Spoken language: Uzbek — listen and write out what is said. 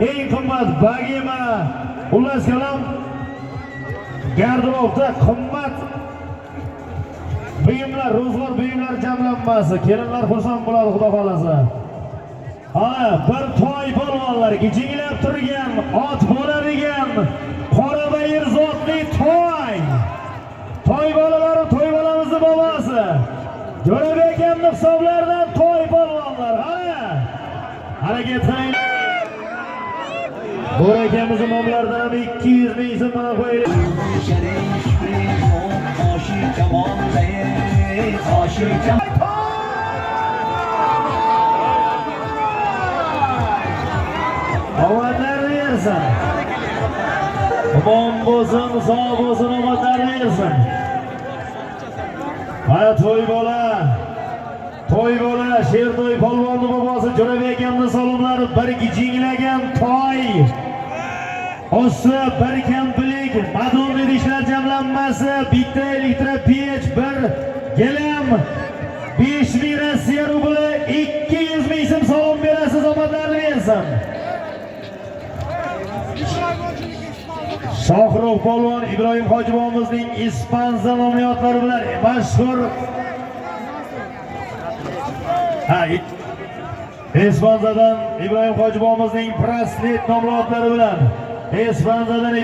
eng qimmat bagema, xullas kalom garderobda qimmat buyumlar, ro'zg'or buyumlar jamlanmasi. Kelinlar xursand bo'ladi xudo xolasa. Ha, bir to'y polvonlar jinglab turgan, ot bo'ladigan Qorabayir zotli to'y. To'y bolalari, to'y bolamizning bobosi. Jo'rabek akamning hisoblaridan to'y polvonlar. Ha! Harakat qilinglar. Bo'ra akamizning nomlaridan ham 200 ming so'm mana qo'yaylik. Omadlarni yersin. Omon bo'lsin, sog' bo'lsin, omadlarni yersin. Mana to'y bola, Sherto'y polvonni bobosi Jo'rabek akamning salomlari bir jinglagan to'y. Osti bir kampilik, madon idishlar jamlanmasi, bitta elektr pech, bir gilam, 5 ming Rossiya rubli, 200 ming so'm salom berasiz, omadlarni bersin. Shohrux polvon Ibrohim Hojibovimizning ispan zalomiyatlari bilan mashhur Ispanzadan Ibrohim Hojibovimizning Praslit nomli otlari bilan Ispanzadan